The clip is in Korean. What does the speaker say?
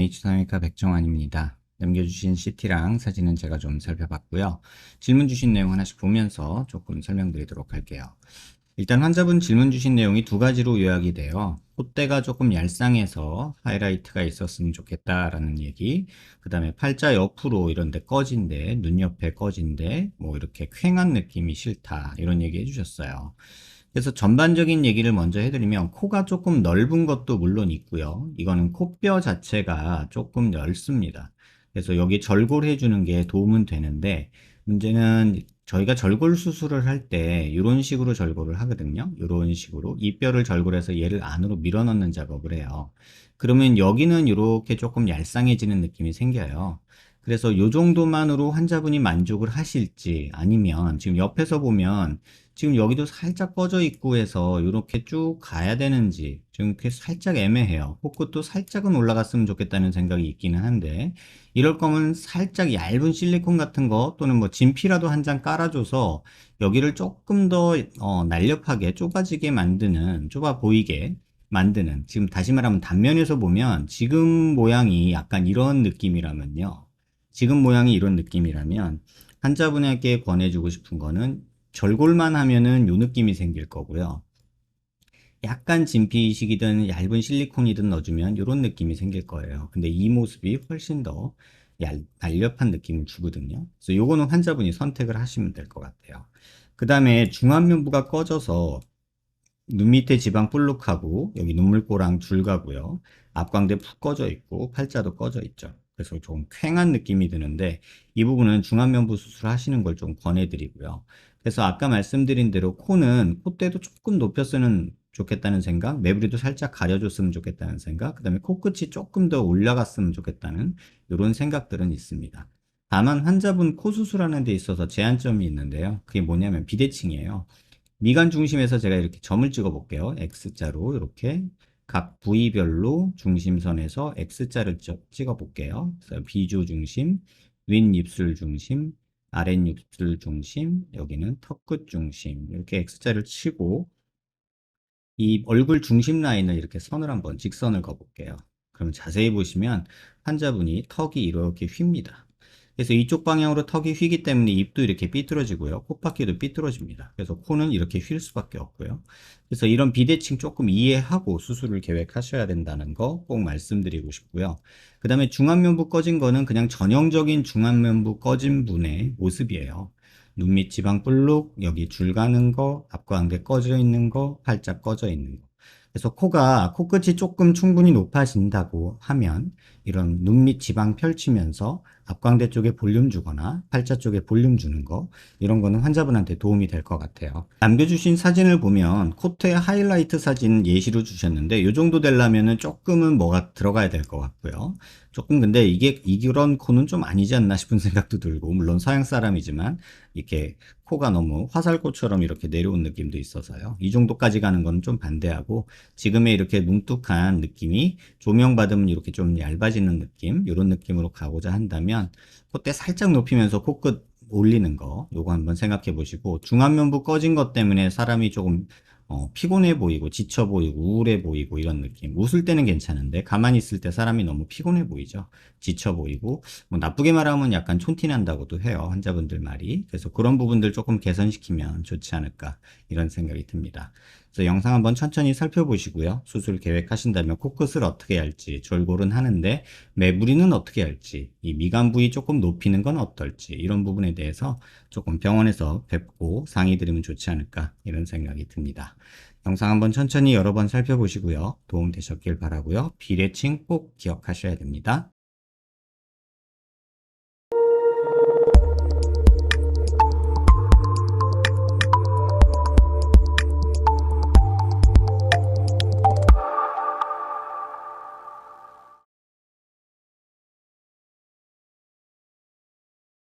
H상외과 백종환입니다. 남겨주신 CT랑 사진은 제가 좀 살펴봤고요. 질문 주신 내용 하나씩 보면서 조금 설명드리도록 할게요. 일단 환자분 질문 주신 내용이 두 가지로 요약이 돼요. 콧대가 조금 얄쌍해서 하이라이트가 있었으면 좋겠다라는 얘기, 그 다음에 팔자 옆으로 이런 데 꺼진데, 눈 옆에 꺼진데, 뭐 이렇게 퀭한 느낌이 싫다, 이런 얘기 해주셨어요. 그래서 전반적인 얘기를 먼저 해드리면, 코가 조금 넓은 것도 물론 있고요. 이거는 코뼈 자체가 조금 넓습니다. 그래서 여기 절골해 주는 게 도움은 되는데, 문제는 저희가 절골 수술을 할 때 이런 식으로 절골을 하거든요. 이런 식으로 이 뼈를 절골해서 얘를 안으로 밀어넣는 작업을 해요. 그러면 여기는 이렇게 조금 얄쌍해지는 느낌이 생겨요. 그래서 이 정도만으로 환자분이 만족을 하실지, 아니면 지금 옆에서 보면 지금 여기도 살짝 꺼져 있고 해서 이렇게 쭉 가야 되는지 지금 이렇게 살짝 애매해요. 코끝도 살짝은 올라갔으면 좋겠다는 생각이 있기는 한데, 이럴 거면 살짝 얇은 실리콘 같은 거 또는 뭐 진피라도 한 장 깔아줘서 여기를 조금 더 날렵하게 좁아지게 만드는, 좁아 보이게 만드는, 지금 다시 말하면 단면에서 보면 지금 모양이 약간 이런 느낌이라면요, 지금 모양이 이런 느낌이라면 환자분에게 권해주고 싶은 거는 절골만 하면은 요 느낌이 생길 거고요. 약간 진피이식이든 얇은 실리콘이든 넣어주면 이런 느낌이 생길 거예요. 근데 이 모습이 훨씬 더 날렵한 느낌을 주거든요. 그래서 요거는 환자분이 선택을 하시면 될 것 같아요. 그 다음에 중안면부가 꺼져서 눈 밑에 지방 볼록하고 여기 눈물꼬랑 줄가고요. 앞광대 푹 꺼져 있고 팔자도 꺼져 있죠. 그래서 좀 퀭한 느낌이 드는데, 이 부분은 중안면부 수술하시는 걸 좀 권해드리고요. 그래서 아까 말씀드린 대로 코는 콧대도 조금 높였으면 좋겠다는 생각, 매부리도 살짝 가려줬으면 좋겠다는 생각, 그 다음에 코끝이 조금 더 올라갔으면 좋겠다는 이런 생각들은 있습니다. 다만 환자분 코 수술하는 데 있어서 제한점이 있는데요. 그게 뭐냐면 비대칭이에요. 미간 중심에서 제가 이렇게 점을 찍어 볼게요. X자로 이렇게 각 부위별로 중심선에서 X자를 찍어 볼게요. 그래서 비주 중심, 윗입술 중심, 아랫입술 중심, 여기는 턱끝 중심, 이렇게 X자를 치고 이 얼굴 중심 라인을 이렇게 선을 한번 직선을 그어 볼게요. 그럼 자세히 보시면 환자분이 턱이 이렇게 휩니다. 그래서 이쪽 방향으로 턱이 휘기 때문에 입도 이렇게 삐뚤어지고요. 콧바퀴도 삐뚤어집니다. 그래서 코는 이렇게 휠 수밖에 없고요. 그래서 이런 비대칭 조금 이해하고 수술을 계획하셔야 된다는 거 꼭 말씀드리고 싶고요. 그 다음에 중안면부 꺼진 거는 그냥 전형적인 중안면부 꺼진 분의 모습이에요. 눈 밑 지방 볼록, 여기 줄 가는 거, 앞광대 꺼져 있는 거, 팔짝 꺼져 있는 거. 그래서 코가, 코끝이 조금 충분히 높아진다고 하면 이런 눈 밑 지방 펼치면서 앞광대 쪽에 볼륨 주거나 팔자 쪽에 볼륨 주는 거, 이런 거는 환자분한테 도움이 될 것 같아요. 남겨주신 사진을 보면 콧대 하이라이트 사진 예시로 주셨는데, 이 정도 되려면은 조금은 뭐가 들어가야 될 것 같고요. 조금, 근데 이게 이런 코는 좀 아니지 않나 싶은 생각도 들고, 물론 서양 사람이지만 이렇게 코가 너무 화살코처럼 이렇게 내려온 느낌도 있어서요. 이 정도까지 가는 건 좀 반대하고, 지금의 이렇게 뭉툭한 느낌이 조명받으면 이렇게 좀 얇아지는 느낌, 이런 느낌으로 가고자 한다면 콧대 살짝 높이면서 코끝 올리는 거, 요거 한번 생각해 보시고, 중안면부 꺼진 것 때문에 사람이 조금 피곤해 보이고 지쳐 보이고 우울해 보이고 이런 느낌. 웃을 때는 괜찮은데 가만히 있을 때 사람이 너무 피곤해 보이죠. 지쳐 보이고, 뭐 나쁘게 말하면 약간 촌티 난다고도 해요, 환자분들 말이. 그래서 그런 부분들 조금 개선시키면 좋지 않을까, 이런 생각이 듭니다. 그래서 영상 한번 천천히 살펴보시고요. 수술 계획하신다면 코끝을 어떻게 할지, 절골은 하는데 매부리는 어떻게 할지, 이 미간 부위 조금 높이는 건 어떨지, 이런 부분에 대해서 조금 병원에서 뵙고 상의 드리면 좋지 않을까, 이런 생각이 듭니다. 영상 한번 천천히 여러 번 살펴보시고요. 도움 되셨길 바라고요. 비대칭 꼭 기억하셔야 됩니다.